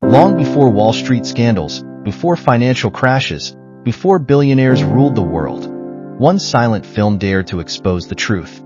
Long before Wall Street scandals, before financial crashes, before billionaires ruled the world, one silent film dared to expose the truth.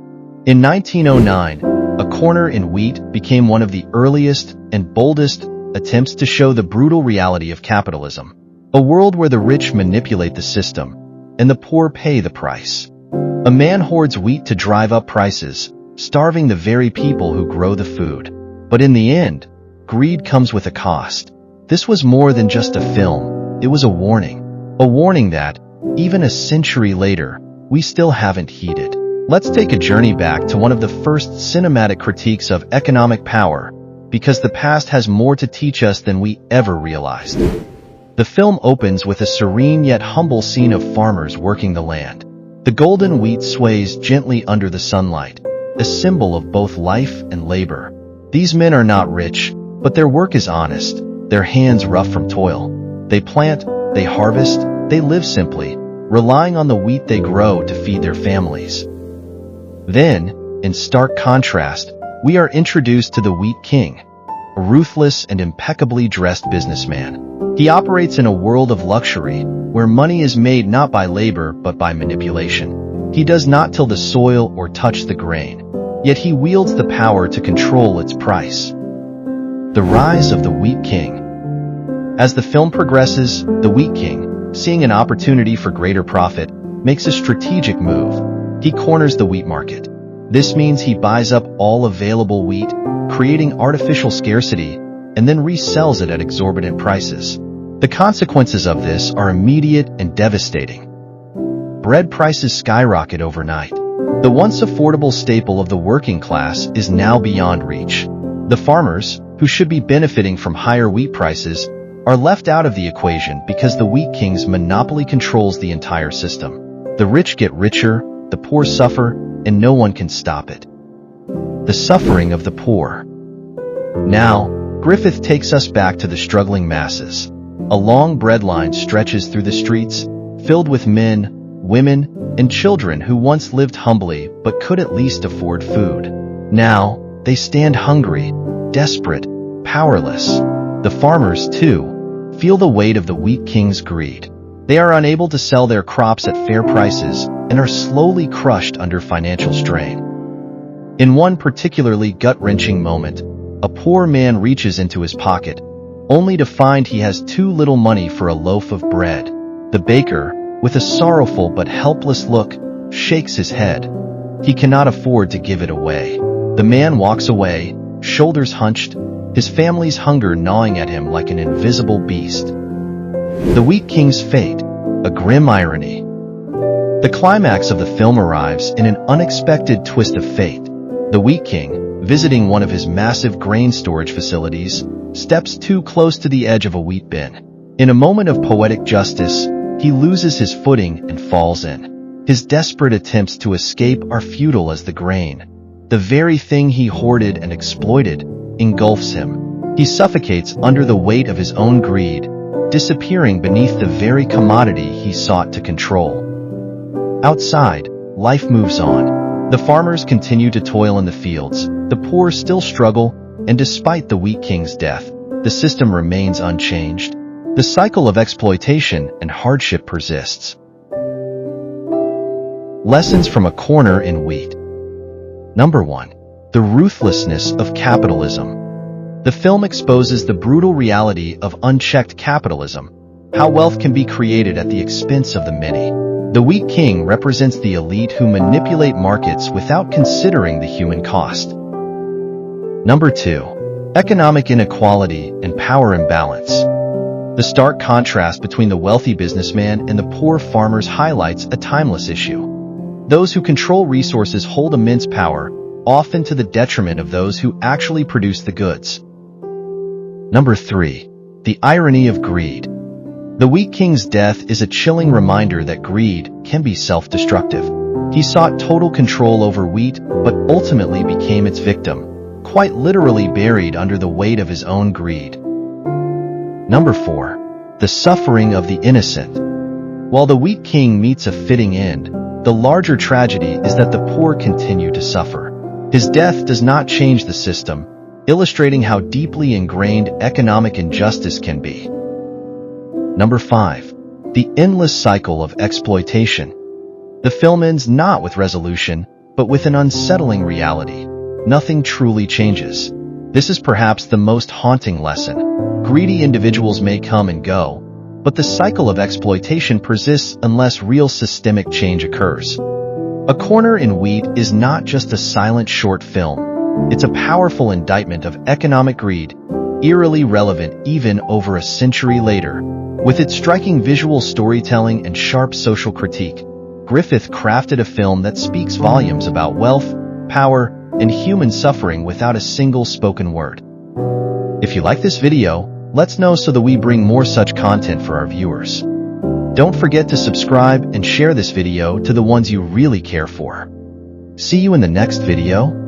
In 1909, A Corner in Wheat became one of the earliest and boldest attempts to show the brutal reality of capitalism. A world where the rich manipulate the system and the poor pay the price. A man hoards wheat to drive up prices, starving the very people who grow the food. But in the end, greed comes with a cost. This was more than just a film, it was a warning. A warning that, even a century later, we still haven't heeded. Let's take a journey back to one of the first cinematic critiques of economic power, because the past has more to teach us than we ever realized. The film opens with a serene yet humble scene of farmers working the land. The golden wheat sways gently under the sunlight, a symbol of both life and labor. These men are not rich, but their work is honest, their hands rough from toil. They plant, they harvest, they live simply, relying on the wheat they grow to feed their families. Then, in stark contrast, we are introduced to the Wheat King, a ruthless and impeccably dressed businessman. He operates in a world of luxury, where money is made not by labor but by manipulation. He does not till the soil or touch the grain, yet he wields the power to control its price. The rise of the Wheat King. As the film progresses, the Wheat King, seeing an opportunity for greater profit, makes a strategic move. He corners the wheat market. This means he buys up all available wheat, creating artificial scarcity, and then resells it at exorbitant prices. The consequences of this are immediate and devastating. Bread prices skyrocket overnight. The once affordable staple of the working class is now beyond reach. The farmers, who should be benefiting from higher wheat prices, are left out of the equation because the Wheat King's monopoly controls the entire system. The rich get richer, the poor suffer, and no one can stop it. The suffering of the poor. Now, Griffith takes us back to the struggling masses. A long bread line stretches through the streets, filled with men, women, and children who once lived humbly but could at least afford food. Now, they stand hungry, desperate, powerless. The farmers, too, feel the weight of the Wheat King's greed. They are unable to sell their crops at fair prices and are slowly crushed under financial strain. In one particularly gut-wrenching moment, a poor man reaches into his pocket, only to find he has too little money for a loaf of bread. The baker, with a sorrowful but helpless look, shakes his head. He cannot afford to give it away. The man walks away, shoulders hunched, his family's hunger gnawing at him like an invisible beast. The Wheat King's fate, a grim irony. The climax of the film arrives in an unexpected twist of fate. The Wheat King, visiting one of his massive grain storage facilities, steps too close to the edge of a wheat bin. In a moment of poetic justice, he loses his footing and falls in. His desperate attempts to escape are futile as the grain. The very thing he hoarded and exploited engulfs him. He suffocates under the weight of his own greed, disappearing beneath the very commodity he sought to control. Outside, life moves on. The farmers continue to toil in the fields, the poor still struggle, and despite the Wheat King's death, the system remains unchanged. The cycle of exploitation and hardship persists. Lessons from A Corner in Wheat. Number 1. The ruthlessness of capitalism. The film exposes the brutal reality of unchecked capitalism, how wealth can be created at the expense of the many. The Wheat King represents the elite who manipulate markets without considering the human cost. Number 2. Economic inequality and power imbalance. The stark contrast between the wealthy businessman and the poor farmers highlights a timeless issue. Those who control resources hold immense power, often to the detriment of those who actually produce the goods. Number 3. The irony of greed. The Wheat King's death is a chilling reminder that greed can be self-destructive. He sought total control over wheat, but ultimately became its victim, quite literally buried under the weight of his own greed. Number 4. The suffering of the innocent. While the Wheat King meets a fitting end, the larger tragedy is that the poor continue to suffer. His death does not change the system, illustrating how deeply ingrained economic injustice can be. Number 5. The endless cycle of exploitation. The film ends not with resolution, but with an unsettling reality. Nothing truly changes. This is perhaps the most haunting lesson. Greedy individuals may come and go, but the cycle of exploitation persists unless real systemic change occurs. A Corner in Wheat is not just a silent short film. It's a powerful indictment of economic greed, eerily relevant even over a century later. With its striking visual storytelling and sharp social critique, Griffith crafted a film that speaks volumes about wealth, power, and human suffering without a single spoken word. If you like this video, let's know so that we bring more such content for our viewers. Don't forget to subscribe and share this video to the ones you really care for. See you in the next video.